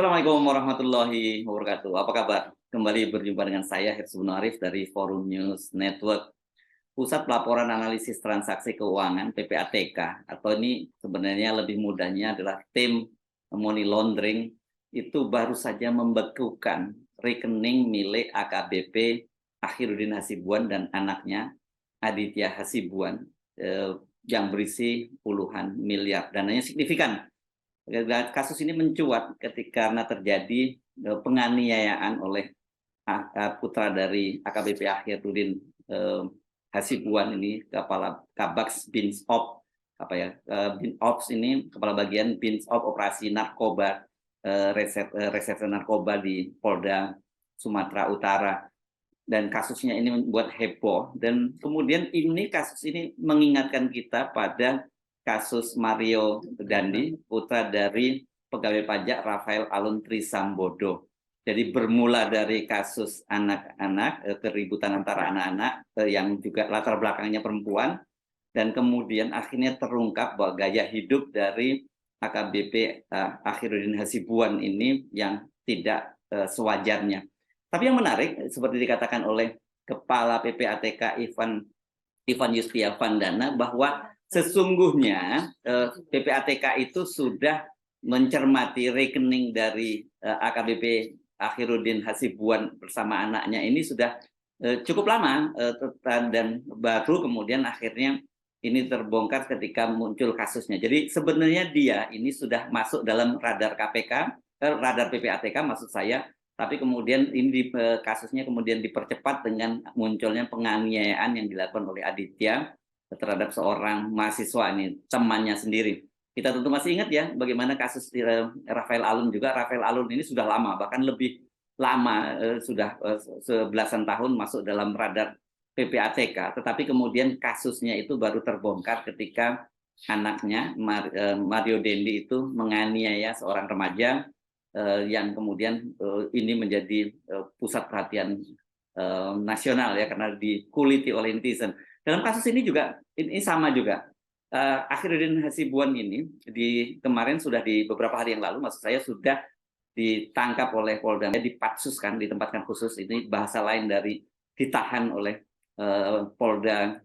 Assalamualaikum warahmatullahi wabarakatuh. Apa kabar? Kembali berjumpa dengan saya Hirsubun Arif dari Forum News Network. Pusat Pelaporan Analisis Transaksi Keuangan (PPATK) atau ini sebenarnya lebih mudahnya adalah tim money laundering itu baru saja membekukan rekening milik AKBP Akhiruddin Hasibuan dan anaknya Aditya Hasibuan yang berisi puluhan miliar. Dananya signifikan. Kasus ini mencuat karena terjadi penganiayaan oleh putra dari AKBP Akhiruddin Hasibuan ini, kepala Kabaks Bins Op Bin Ops ini, kepala bagian Bins Op Operasi Narkoba, Reserse Narkoba di Polda Sumatera Utara. Dan kasusnya ini membuat heboh, dan kemudian kasus ini mengingatkan kita pada kasus Mario Dandi, putra dari pegawai pajak Rafael Alun Trisambodo. Jadi bermula dari kasus anak-anak, keributan antara anak-anak yang juga latar belakangnya perempuan, dan kemudian akhirnya terungkap bahwa gaya hidup dari AKBP Akhiruddin Hasibuan ini yang tidak sewajarnya. Tapi yang menarik, seperti dikatakan oleh Kepala PPATK Ivan Yustiavandana, bahwa sesungguhnya PPATK itu sudah mencermati rekening dari AKBP Akhiruddin Hasibuan bersama anaknya ini sudah cukup lama, dan baru kemudian akhirnya ini terbongkar ketika muncul kasusnya. Jadi sebenarnya dia ini sudah masuk dalam radar radar PPATK maksud saya. Tapi kemudian kasusnya kemudian dipercepat dengan munculnya penganiayaan yang dilakukan oleh Aditya terhadap seorang mahasiswa ini, temannya sendiri. Kita tentu masih ingat ya bagaimana kasus Rafael Alun juga. Rafael Alun ini sudah lama, bahkan lebih lama, sudah sebelasan tahun masuk dalam radar PPATK. Tetapi kemudian kasusnya itu baru terbongkar ketika anaknya Mario Dendi itu menganiaya seorang remaja, yang kemudian ini menjadi pusat perhatian nasional ya, karena dikuliti oleh netizen. Dalam kasus ini juga ini sama juga. Akhiruddin Hasibuan ini kemarin sudah di beberapa hari yang lalu, maksud saya sudah ditangkap oleh Polda, dipatsuskan, ditempatkan khusus, ini bahasa lain dari ditahan oleh Polda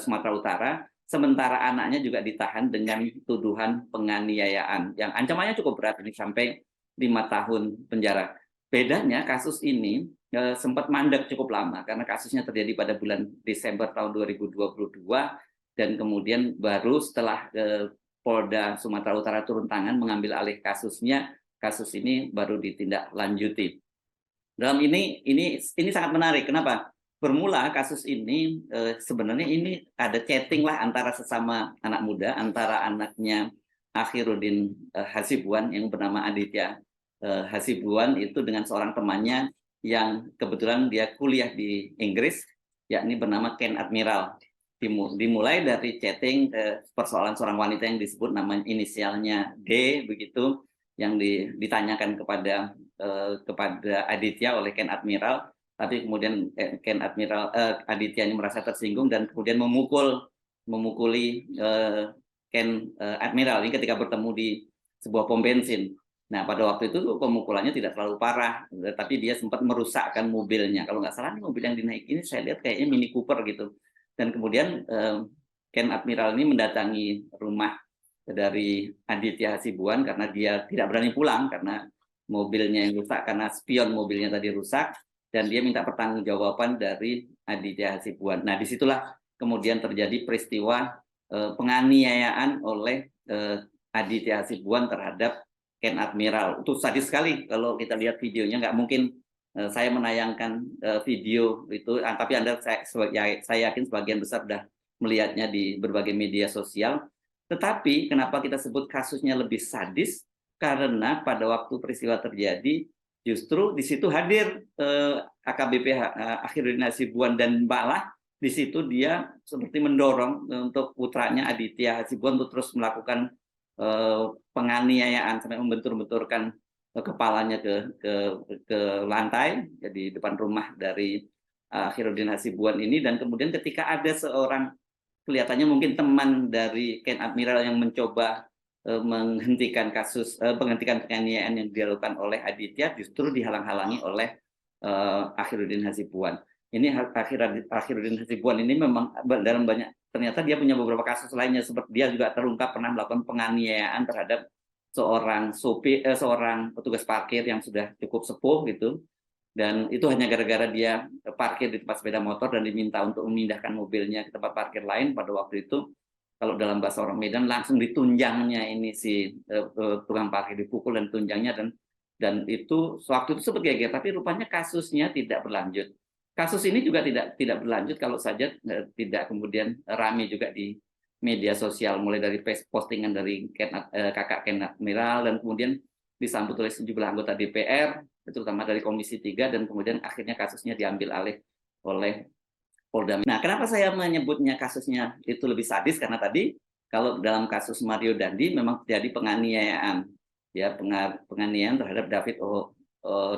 Sumatera Utara. Sementara anaknya juga ditahan dengan tuduhan penganiayaan yang ancamannya cukup berat, ini sampai 5 tahun penjara. Bedanya kasus ini sempat mandek cukup lama karena kasusnya terjadi pada bulan Desember tahun 2022, dan kemudian baru setelah Polda Sumatera Utara turun tangan mengambil alih kasusnya, kasus ini baru ditindaklanjuti. Dalam ini sangat menarik. Kenapa? Bermula kasus ini sebenarnya ini ada chatting lah antara sesama anak muda, antara anaknya Akhiruddin Hasibuan yang bernama Aditya Hasibuan itu dengan seorang temannya yang kebetulan dia kuliah di Inggris, yakni bernama Ken Admiral. Dimulai dari chatting persoalan seorang wanita yang disebut namanya inisialnya D begitu, yang ditanyakan kepada Aditya oleh Ken Admiral, tapi kemudian Aditya ini merasa tersinggung dan kemudian memukuli Ken Admiral ini ketika bertemu di sebuah pom bensin. Nah, pada waktu itu pemukulannya tidak terlalu parah, tapi dia sempat merusakkan mobilnya. Kalau nggak salah, mobil yang dinaikin ini saya lihat kayaknya Mini Cooper gitu. Dan kemudian Ken Admiral ini mendatangi rumah dari Aditya Hasibuan karena dia tidak berani pulang karena mobilnya yang rusak, karena spion mobilnya tadi rusak, dan dia minta pertanggungjawaban dari Aditya Hasibuan. Nah, disitulah kemudian terjadi peristiwa penganiayaan oleh Aditya Hasibuan terhadap Ken Admiral. Itu sadis sekali kalau kita lihat videonya. Nggak mungkin saya menayangkan video itu, tapi saya yakin sebagian besar sudah melihatnya di berbagai media sosial. Tetapi kenapa kita sebut kasusnya lebih sadis? Karena pada waktu peristiwa terjadi, justru di situ hadir AKBP Akhiruddin Hasibuan, dan malah di situ dia seperti mendorong untuk putranya Aditya Hasibuan untuk terus melakukan penganiayaan sampai membentur-benturkan kepalanya ke lantai di depan rumah dari Akhiruddin Hasibuan ini. Dan kemudian ketika ada seorang kelihatannya mungkin teman dari Ken Admiral yang mencoba menghentikan penghentikan penganiayaan yang dilakukan oleh Aditya justru dihalang-halangi oleh Akhiruddin Hasibuan. Ini Akhiruddin Hasibuan ini memang dalam banyak, ternyata dia punya beberapa kasus lainnya, seperti dia juga terungkap pernah melakukan penganiayaan terhadap seorang petugas parkir yang sudah cukup sepuh gitu, dan itu hanya gara-gara dia parkir di tempat sepeda motor dan diminta untuk memindahkan mobilnya ke tempat parkir lain. Pada waktu itu, kalau dalam bahasa orang Medan, langsung ditunjangnya ini si tukang parkir, dipukul dan tunjangnya, dan itu waktu itu sempat geger, tapi rupanya kasusnya tidak berlanjut. Kasus ini juga tidak berlanjut kalau saja tidak kemudian ramai juga di media sosial, mulai dari postingan dari kakak Ken Admiral, dan kemudian disambut oleh sejumlah anggota DPR, terutama dari Komisi 3, dan kemudian akhirnya kasusnya diambil alih oleh Polda. Nah, kenapa saya menyebutnya kasusnya itu lebih sadis? Karena tadi kalau dalam kasus Mario Dandi memang terjadi penganiayaan, ya, penganiayaan terhadap David.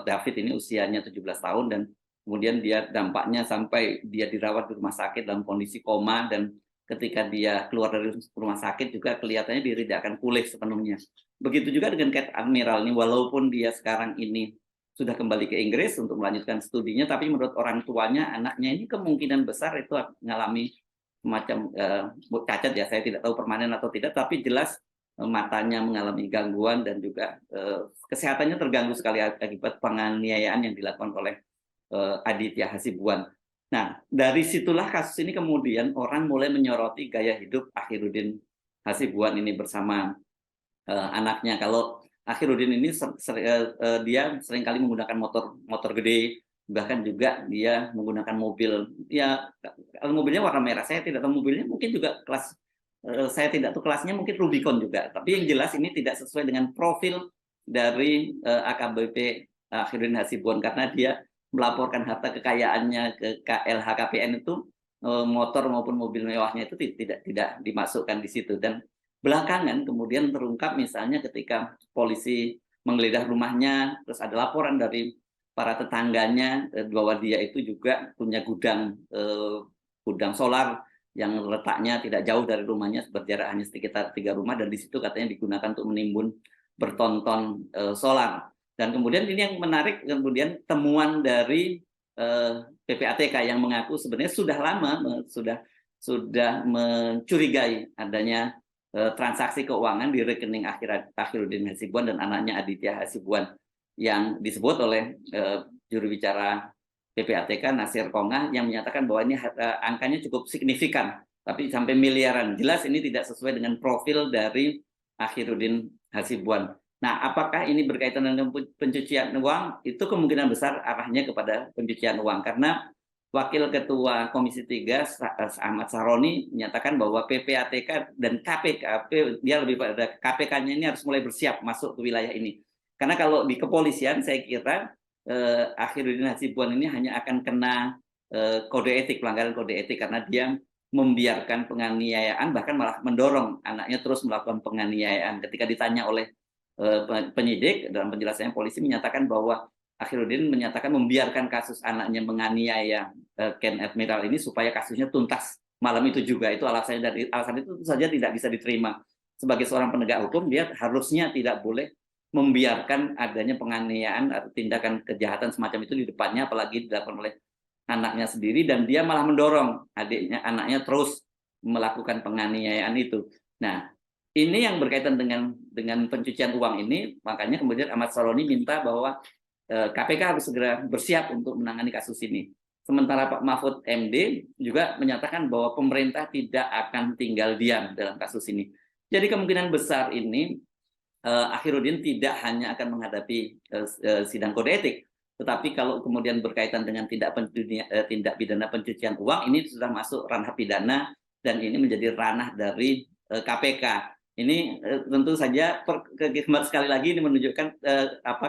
David ini usianya 17 tahun, dan kemudian dia dampaknya sampai dia dirawat di rumah sakit dalam kondisi koma, dan ketika dia keluar dari rumah sakit juga kelihatannya dia tidak akan pulih sepenuhnya. Begitu juga dengan Ken Admiral ini, walaupun dia sekarang ini sudah kembali ke Inggris untuk melanjutkan studinya, tapi menurut orang tuanya, anaknya ini kemungkinan besar itu mengalami semacam cacat, ya, saya tidak tahu permanen atau tidak, tapi jelas matanya mengalami gangguan, dan juga kesehatannya terganggu sekali akibat penganiayaan yang dilakukan oleh Aditya Hasibuan. Nah, dari situlah kasus ini kemudian orang mulai menyoroti gaya hidup Akhiruddin Hasibuan ini bersama anaknya. Kalau Akhiruddin ini dia seringkali menggunakan motor gede, bahkan juga dia menggunakan mobil. Ya, kalau mobilnya warna merah, saya tidak tahu mobilnya, mungkin juga kelas, saya tidak tahu kelasnya, mungkin Rubicon juga. Tapi yang jelas ini tidak sesuai dengan profil dari AKBP Akhiruddin Hasibuan, karena dia melaporkan harta kekayaannya ke LHKPN itu, motor maupun mobil mewahnya itu tidak dimasukkan di situ. Dan belakangan kemudian terungkap misalnya ketika polisi menggeledah rumahnya, terus ada laporan dari para tetangganya bahwa dia itu juga punya gudang solar yang letaknya tidak jauh dari rumahnya, berjarak hanya sekitar 3 rumah, dan di situ katanya digunakan untuk menimbun bertonton solar. Dan kemudian ini yang menarik, kemudian temuan dari PPATK yang mengaku sebenarnya sudah lama sudah mencurigai adanya transaksi keuangan di rekening Akhiruddin Hasibuan dan anaknya Aditya Hasibuan, yang disebut oleh juru bicara PPATK Nasir Kongah, yang menyatakan bahwa ini angkanya cukup signifikan, tapi sampai miliaran. Jelas ini tidak sesuai dengan profil dari Akhiruddin Hasibuan. Nah, apakah ini berkaitan dengan pencucian uang? Itu kemungkinan besar arahnya kepada pencucian uang, karena Wakil Ketua Komisi 3 Ahmad Saroni menyatakan bahwa PPATK dan KPK, dia lebih pada KPK-nya ini harus mulai bersiap masuk ke wilayah ini. Karena kalau di kepolisian, saya kira Akhiruddin Hasibuan ini hanya akan kena kode etik, pelanggaran kode etik, karena dia membiarkan penganiayaan, bahkan malah mendorong anaknya terus melakukan penganiayaan. Ketika ditanya oleh penyidik, dalam penjelasannya polisi menyatakan bahwa Akhiruddin menyatakan membiarkan kasus anaknya menganiaya Ken Admiral ini supaya kasusnya tuntas malam itu juga. Itu alasannya, dari alasan itu saja tidak bisa diterima. Sebagai seorang penegak hukum, dia harusnya tidak boleh membiarkan adanya penganiayaan atau tindakan kejahatan semacam itu di depannya, apalagi dilakukan oleh anaknya sendiri, dan dia malah mendorong anaknya terus melakukan penganiayaan itu. Nah, ini yang berkaitan dengan pencucian uang ini, makanya kemudian Ahmad Saroni minta bahwa KPK harus segera bersiap untuk menangani kasus ini. Sementara Pak Mahfud MD juga menyatakan bahwa pemerintah tidak akan tinggal diam dalam kasus ini. Jadi kemungkinan besar ini Akhiruddin tidak hanya akan menghadapi sidang kode etik, tetapi kalau kemudian berkaitan dengan tindak pidana pencucian uang, ini sudah masuk ranah pidana, dan ini menjadi ranah dari KPK. Ini tentu saja sekali lagi ini menunjukkan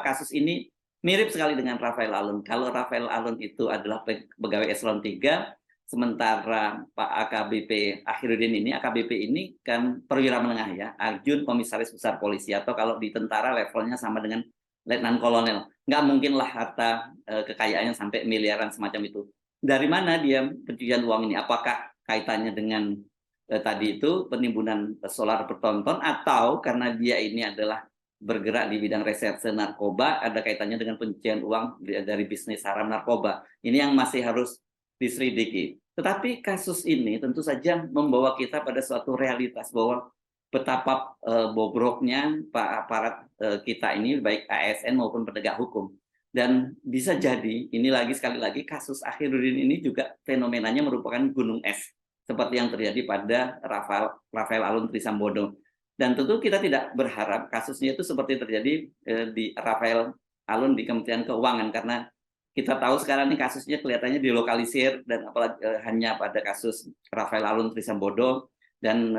kasus ini mirip sekali dengan Rafael Alun. Kalau Rafael Alun itu adalah pegawai eselon 3, sementara Pak Akhiruddin ini, AKBP ini kan perwira menengah, ya, Arjun Komisaris Besar Polisi, atau kalau di tentara levelnya sama dengan Letnan Kolonel. Nggak mungkin lah harta kekayaannya sampai miliaran semacam itu. Dari mana dia pencucian uang ini? Apakah kaitannya dengan tadi itu penimbunan solar bertonton, atau karena dia ini adalah bergerak di bidang reserse narkoba, ada kaitannya dengan pencucian uang dari bisnis haram narkoba. Ini yang masih harus diselidiki. Tetapi kasus ini tentu saja membawa kita pada suatu realitas bahwa betapa bobroknya aparat kita ini, baik ASN maupun penegak hukum. Dan bisa jadi, ini lagi sekali lagi, kasus Akhirudin ini juga fenomenanya merupakan gunung es, seperti yang terjadi pada Rafael Alun Trisambodo. Dan tentu kita tidak berharap kasusnya itu seperti terjadi di Rafael Alun di Kementerian Keuangan, karena kita tahu sekarang ini kasusnya kelihatannya dilokalisir, dan apalagi hanya pada kasus Rafael Alun Trisambodo, dan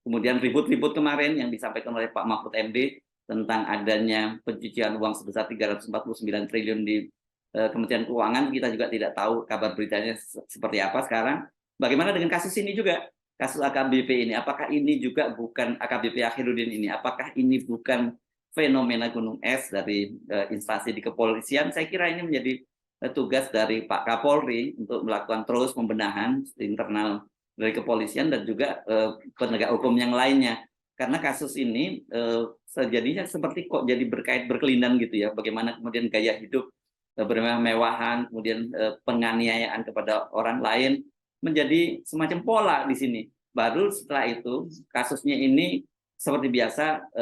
kemudian ribut-ribut kemarin yang disampaikan oleh Pak Mahfud MD tentang adanya pencucian uang sebesar 349 triliun di Kementerian Keuangan, kita juga tidak tahu kabar beritanya seperti apa sekarang. Bagaimana dengan kasus ini juga? Kasus AKBP ini, apakah ini juga bukan AKBP Akhirudin ini? Apakah ini bukan fenomena gunung es dari instansi di kepolisian? Saya kira ini menjadi tugas dari Pak Kapolri untuk melakukan terus pembenahan internal dari kepolisian dan juga penegak hukum yang lainnya. Karena kasus ini sejadinya seperti kok jadi berkelindan gitu ya. Bagaimana kemudian gaya hidup bermewah-mewahan, kemudian penganiayaan kepada orang lain menjadi semacam pola di sini. Baru setelah itu kasusnya ini seperti biasa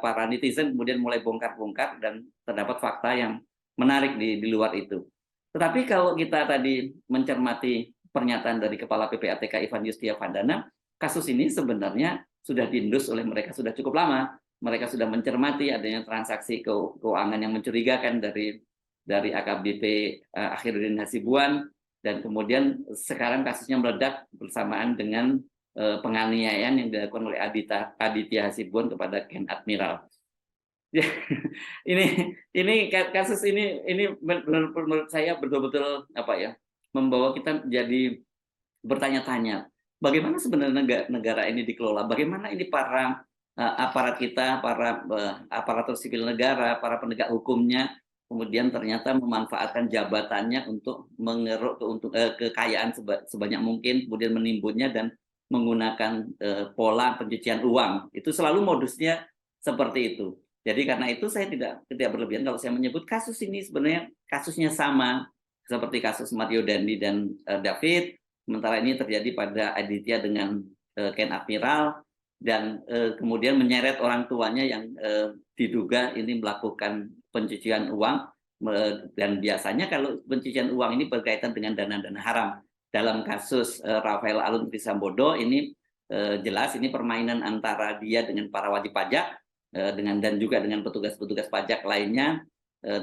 para netizen kemudian mulai bongkar-bongkar dan terdapat fakta yang menarik di luar itu. Tetapi kalau kita tadi mencermati pernyataan dari Kepala PPATK Ivan Yustiavandana, kasus ini sebenarnya sudah diindus oleh mereka sudah cukup lama. Mereka sudah mencermati adanya transaksi keuangan yang mencurigakan dari AKBP Akhirudin Hasibuan, dan kemudian sekarang kasusnya meledak bersamaan dengan penganiayaan yang dilakukan oleh Aditya Hasibuan kepada Ken Admiral. Ya, ini kasus ini menurut saya betul-betul membawa kita jadi bertanya-tanya, bagaimana sebenarnya negara ini dikelola, bagaimana ini para aparat kita, para aparatur sipil negara, para penegak hukumnya, kemudian ternyata memanfaatkan jabatannya untuk mengeruk kekayaan sebanyak mungkin, kemudian menimbunnya dan menggunakan pola pencucian uang. Itu selalu modusnya seperti itu. Jadi karena itu saya tidak berlebihan kalau saya menyebut kasus ini sebenarnya kasusnya sama seperti kasus Mario Dandi dan David. Sementara ini terjadi pada Aditya dengan Ken Admiral, dan kemudian menyeret orang tuanya yang diduga ini melakukan pencucian uang, dan biasanya kalau pencucian uang ini berkaitan dengan dana-dana haram. Dalam kasus Rafael Alun Trisambodo ini jelas ini permainan antara dia dengan para wajib pajak dan juga dengan petugas-petugas pajak lainnya.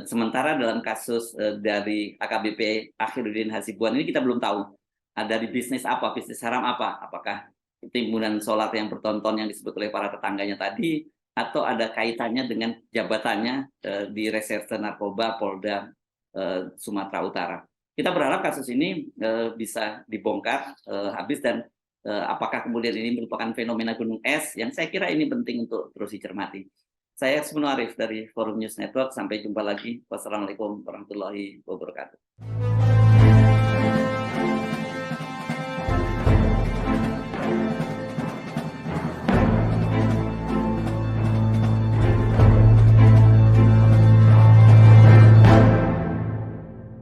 Sementara dalam kasus dari AKBP Akhirudin Hasibuan ini kita belum tahu ada di bisnis apa, bisnis haram apa, apakah timbunan solar yang bertonton yang disebut oleh para tetangganya tadi, atau ada kaitannya dengan jabatannya di Reserse Narkoba Polda Sumatera Utara. Kita berharap kasus ini bisa dibongkar habis, dan apakah kemudian ini merupakan fenomena gunung es, yang saya kira ini penting untuk terus dicermati. Saya Hipsu Arif dari Forum News Network, sampai jumpa lagi. Wassalamualaikum warahmatullahi wabarakatuh.